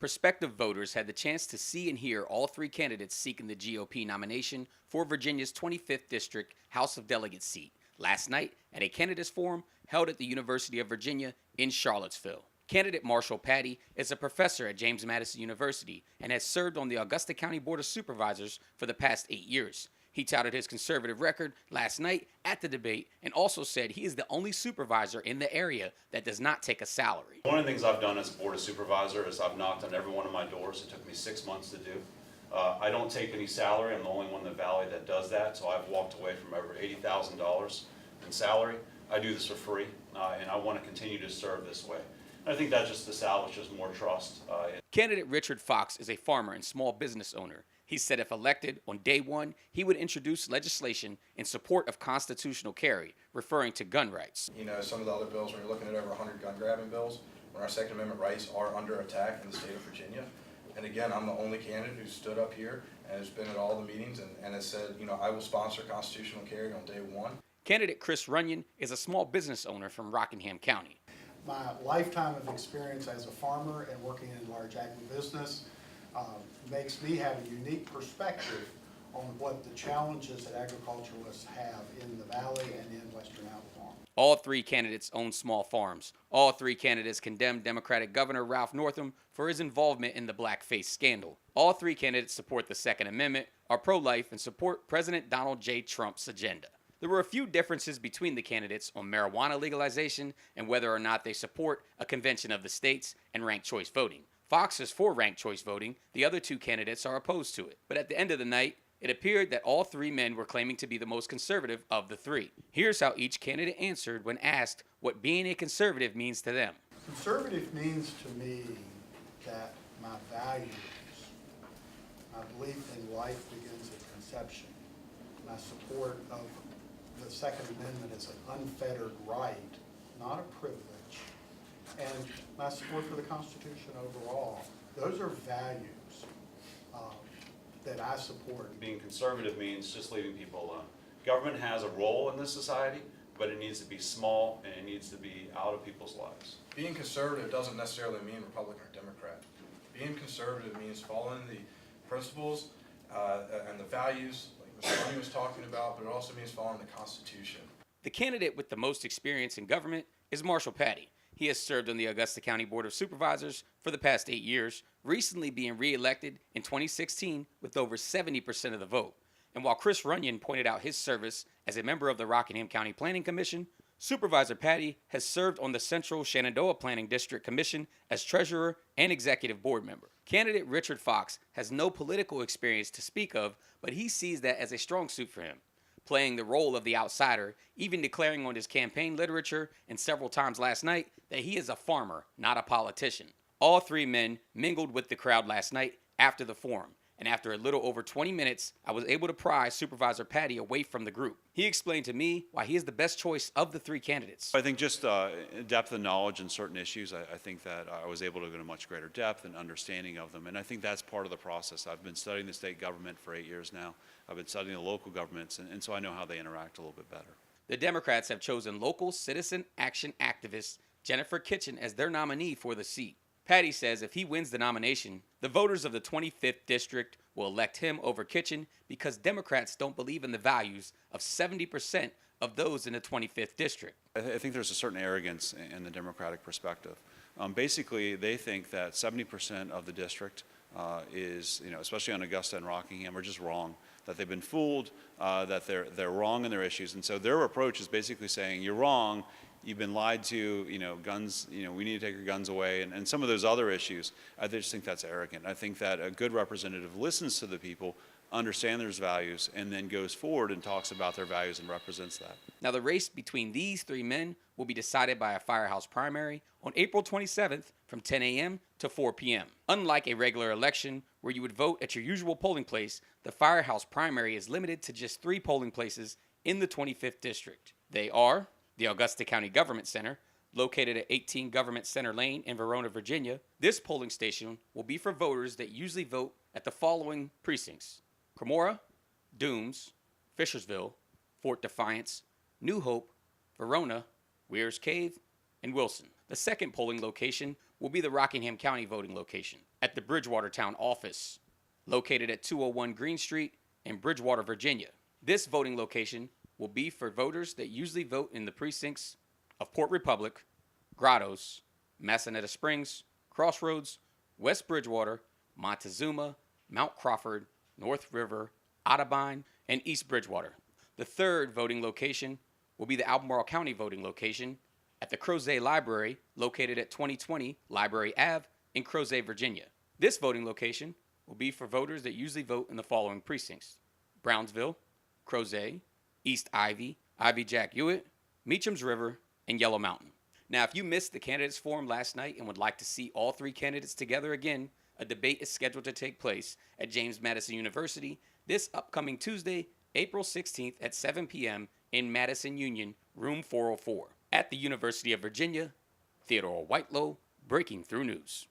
Prospective voters had the chance to see and hear all three candidates seeking the GOP nomination for Virginia's 25th District House of Delegates seat last night at a candidates forum held at the University of Virginia in Charlottesville. Candidate Marshall Patty is a professor at James Madison University and has served on the Augusta County Board of Supervisors for the past 8 years. He touted his conservative record last night at the debate and also said he is the only supervisor in the area that does not take a salary. One of the things I've done as a board of supervisor is I've knocked on every one of my doors. It took me 6 months to do. I don't take any salary. I'm the only one in the valley that does that, so I've walked away from over $80,000 in salary. I do this for free, and I want to continue to serve this way. And I think that just establishes more trust. Candidate Richard Fox is a farmer and small business owner. He said if elected on day one, he would introduce legislation in support of constitutional carry, referring to gun rights. You know, some of the other bills, when you're looking at over 100 gun grabbing bills, when our Second Amendment rights are under attack in the state of Virginia. And again, I'm the only candidate who stood up here and has been at all the meetings and has said, you know, I will sponsor constitutional carry on day one. Candidate Chris Runyon is a small business owner from Rockingham County. My lifetime of experience as a farmer and working in large agribusiness makes me have a unique perspective on what the challenges that agriculturalists have in the valley and in western Alabama. All three candidates own small farms. All three candidates condemned Democratic Governor Ralph Northam for his involvement in the blackface scandal. All three candidates support the Second Amendment, are pro-life, and support President Donald J. Trump's agenda. There were a few differences between the candidates on marijuana legalization and whether or not they support a convention of the states and ranked choice voting. Fox is for ranked choice voting. The other two candidates are opposed to it. But at the end of the night, it appeared that all three men were claiming to be the most conservative of the three. Here's how each candidate answered when asked what being a conservative means to them. Conservative means to me that my values, my belief in life begins at conception, my support of the Second Amendment is an unfettered right, not a privilege, and my support for the Constitution overall. Those are values that I support. Being conservative means just leaving people alone. Government has a role in this society, but it needs to be small and it needs to be out of people's lives. Being conservative doesn't necessarily mean Republican or Democrat. Being conservative means following the principles and the values like Mr. Money was talking about, but it also means following the Constitution. The candidate with the most experience in government is Marshall Patty. He has served on the Augusta County Board of Supervisors for the past 8 years, recently being re-elected in 2016 with over 70% of the vote. And while Chris Runyon pointed out his service as a member of the Rockingham County Planning Commission, Supervisor Patty has served on the Central Shenandoah Planning District Commission as treasurer and executive board member. Candidate Richard Fox has no political experience to speak of, but he sees that as a strong suit for him, playing the role of the outsider, even declaring on his campaign literature and several times last night that he is a farmer, not a politician. All three men mingled with the crowd last night after the forum, and after a little over 20 minutes, I was able to pry Supervisor Patty away from the group. He explained to me why he is the best choice of the three candidates. I think just depth of knowledge in certain issues. I think that I was able to go to much greater depth and understanding of them, and I think that's part of the process. I've been studying the state government for 8 years now. I've been studying the local governments, and so I know how they interact a little bit better. The Democrats have chosen local citizen action activist Jennifer Kitchen as their nominee for the seat. Patty says if he wins the nomination, the voters of the 25th District will elect him over Kitchen because Democrats don't believe in the values of 70% of those in the 25th District. I think there's a certain arrogance in the Democratic perspective. Basically, they think that 70% of the district is, especially on Augusta and Rockingham, are just wrong, that they've been fooled, that they're wrong in their issues. And so their approach is basically saying, you're wrong, you've been lied to, guns, we need to take your guns away, and some of those other issues. I just think that's arrogant. I think that a good representative listens to the people, understands their values, and then goes forward and talks about their values and represents that. Now, the race between these three men will be decided by a firehouse primary on April 27th from 10 a.m. to 4 p.m. Unlike a regular election where you would vote at your usual polling place, the firehouse primary is limited to just 3 polling places in the 25th District. They are the Augusta County Government Center, located at 18 Government Center Lane in Verona, Virginia. This polling station will be for voters that usually vote at the following precincts: Cremora, Dooms, Fishersville, Fort Defiance, New Hope, Verona, Weir's Cave, and Wilson. The second polling location will be the Rockingham County voting location at the Bridgewater Town Office, located at 201 Green Street in Bridgewater, Virginia. This voting location will be for voters that usually vote in the precincts of Port Republic, Grottos, Massanet Springs, Crossroads, West Bridgewater, Montezuma, Mount Crawford, North River, Otterbein, and East Bridgewater. The third voting location will be the Albemarle County voting location at the Crozet Library, located at 2020 Library Ave in Crozet, Virginia. This voting location will be for voters that usually vote in the following precincts: Brownsville, Crozet, East Ivy, Ivy Jack Hewitt, Meacham's River, and Yellow Mountain. Now, if you missed the candidates forum last night and would like to see all three candidates together again, a debate is scheduled to take place at James Madison University this upcoming Tuesday, April 16th at 7 p.m. in Madison Union, room 404. At the University of Virginia, Theodore Whitelow, Breaking Through News.